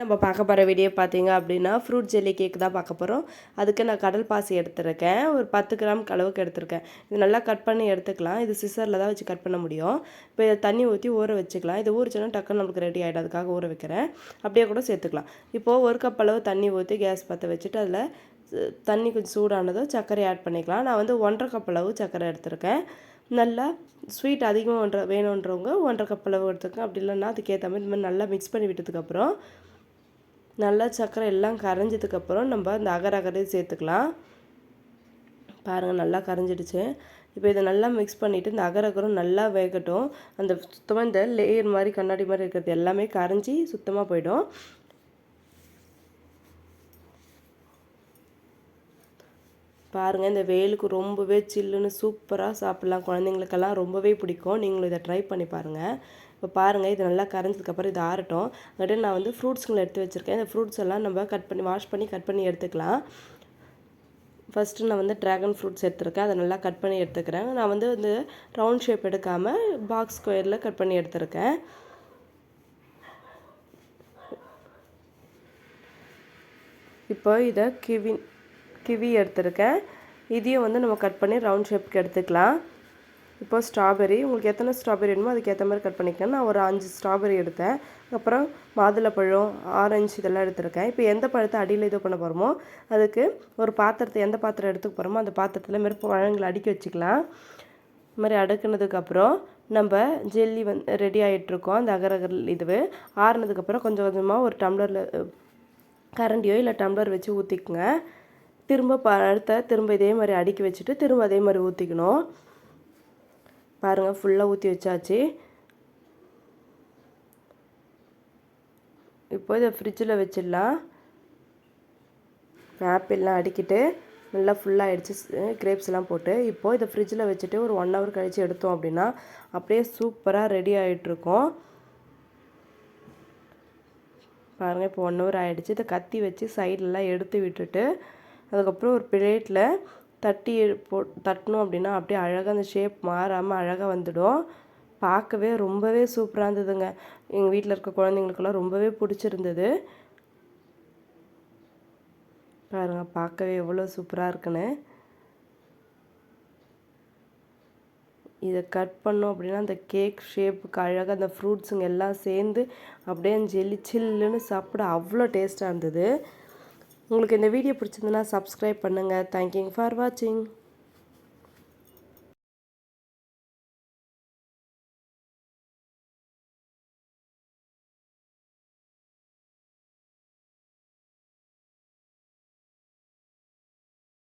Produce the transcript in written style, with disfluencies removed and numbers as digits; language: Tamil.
நம்ம பார்க்க போகிற வீடியோ பார்த்தீங்க அப்படின்னா ஃப்ரூட் ஜெல்லி கேக் தான் பார்க்க போகிறோம். அதுக்கு நான் கடல் பாசி எடுத்துருக்கேன். ஒரு 10 கிராம் அளவுக்கு எடுத்திருக்கேன். இது நல்லா கட் பண்ணி எடுத்துக்கலாம். இது சிசரில் தான் வச்சு கட் பண்ண முடியும். இப்போ இதை தண்ணி ஊற்றி ஊற வச்சுக்கலாம். இது ஊறிச்சோன்னா டக்குன்னு நமக்கு ரெடி ஆகிடும். அதுக்காக ஊற வைக்கிறேன். அப்படியே கூட சேர்த்துக்கலாம். இப்போது ஒரு கப் அளவு தண்ணி ஊற்றி கேஸ் பற்ற வச்சுட்டு அதில் தண்ணி கொஞ்சம் சூடானதும் சர்க்கரை ஆட் பண்ணிக்கலாம். நான் வந்து 1.5 கப் அளவு சர்க்கரை எடுத்திருக்கேன். நல்லா ஸ்வீட் அதிகமாக வேணுன்றவங்க 1.5 கப் அளவு எடுத்துக்கோங்க. அப்படி இல்லைன்னா அதுக்கேற்ற மாதிரி இந்த மாதிரி நல்லா மிக்ஸ் பண்ணி விட்டதுக்கப்புறம் நல்லா சர்க்கரை எல்லாம் கரைஞ்சதுக்கப்புறம் நம்ம இந்த அகரையும் சேர்த்துக்கலாம். பாருங்கள், நல்லா கரைஞ்சிடுச்சு. இப்போ இதை நல்லா மிக்ஸ் பண்ணிவிட்டு இந்த அகரும் நல்லா வேகட்டும். அந்த சுத்தமாக இந்த லேயர் மாதிரி கண்ணாடி மாதிரி இருக்கிறது எல்லாமே கரைஞ்சி சுத்தமாக போயிடும். பாருங்கள், இந்த வெயிலுக்கு ரொம்பவே சில்லுன்னு சூப்பராக சாப்பிட்லாம். குழந்தைங்களுக்கெல்லாம் ரொம்பவே பிடிக்கும். நீங்களும் இதை ட்ரை பண்ணி பாருங்கள். இப்போ பாருங்கள், இது நல்லா கரைஞ்சதுக்கப்புறம் இது ஆறட்டும். அங்கிட்ட நான் வந்து ஃப்ரூட்ஸுங்களை எடுத்து வச்சுருக்கேன். இந்த ஃப்ரூட்ஸ் எல்லாம் நம்ம வாஷ் பண்ணி கட் பண்ணி எடுத்துக்கலாம். ஃபஸ்ட்டு நான் வந்து ட்ராகன் ஃப்ரூட்ஸ் எடுத்துருக்கேன். அதை நல்லா கட் பண்ணி எடுத்துக்கிறேன். நான் வந்து இந்த ரவுண்ட் ஷேப் எடுக்காமல் பாக்ஸ் ஸ்கொயரில் கட் பண்ணி எடுத்துருக்கேன். இப்போ இதை கிவி எடுத்துருக்கேன். இதையும் வந்து நம்ம கட் பண்ணி ரவுண்ட் ஷேப்புக்கு எடுத்துக்கலாம். இப்போ ஸ்ட்ராபெரி, உங்களுக்கு எத்தனை ஸ்ட்ராபெரி வேணுமோ அதுக்கு ஏற்ற மாதிரி கட் பண்ணிக்கலாம். நான் ஒரு 5 ஸ்ட்ராபெரி எடுத்தேன். அப்புறம் மாதுளப்பழம், ஆரஞ்சு இதெல்லாம் எடுத்துருக்கேன். இப்போ எந்த பழத்தை அடியில் இது பண்ண போகிறோமோ அதுக்கு ஒரு பாத்திரத்தை எந்த பாத்திரம் எடுத்துக்க போகிறோமோ அந்த பாத்திரத்தில் மாரி பழங்களை அடுக்கி வச்சுக்கலாம். இது மாதிரி அடுக்குனதுக்கப்புறம் நம்ம ஜெல்லி ரெடி ஆகிட்ருக்கோம். அந்த அகரகர் இதுவே ஆறுனதுக்கப்புறம் கொஞ்சம் கொஞ்சமாக ஒரு டம்ளரில் கரண்டியோ இல்லை டம்ளர் வச்சு ஊற்றிக்குங்க. திரும்ப திரும்ப இதே மாதிரி அடுக்கி வச்சுட்டு திரும்ப அதே மாதிரி ஊற்றிக்கணும். பாருங்கள், ஃபுல்லாக ஊற்றி வச்சாச்சு. இப்போ இதை ஃப்ரிட்ஜில் வச்சிடலாம். ஆப்பிள்லாம் அடிக்கிட்டு நல்லா ஃபுல்லாக ஆகிடுச்சு கிரேப்ஸ்லாம் போட்டு. இப்போது இதை ஃப்ரிட்ஜில் வச்சுட்டு ஒரு 1 ஹவர் கழித்து எடுத்தோம் அப்படின்னா அப்படியே சூப்பராக ரெடி ஆகிட்ருக்கோம். பாருங்கள், இப்போ 1 ஹவர் ஆகிடுச்சு. இதை கத்தி வச்சு சைட்லலாம் எடுத்து விட்டுட்டு அதுக்கப்புறம் ஒரு பிளேட்டில் தட்டணும் அப்படின்னா அப்படியே அழகாக அந்த ஷேப் மாறாமல் அழகாக வந்துடும். பார்க்கவே ரொம்பவே சூப்பராக இருந்ததுங்க. எங்கள் வீட்டில் இருக்க குழந்தைங்களுக்கெல்லாம் ரொம்பவே பிடிச்சிருந்தது. பாருங்கள், பார்க்கவே எவ்வளோ சூப்பராக இருக்குன்னு. இதை கட் பண்ணோம் அப்படின்னா அந்த கேக் ஷேப்புக்கு அழகாக அந்த ஃப்ரூட்ஸுங்க எல்லாம் சேர்ந்து அப்படியே ஜெல்லி சில்லுன்னு சாப்பிட அவ்வளோ டேஸ்ட்டாக இருந்தது. உங்களுக்கு இந்த வீடியோ பிடிச்சிருந்ததுன்னா சப்ஸ்கிரைப் பண்ணுங்கள். தேங்க்யூ ஃபார் வாட்சிங்.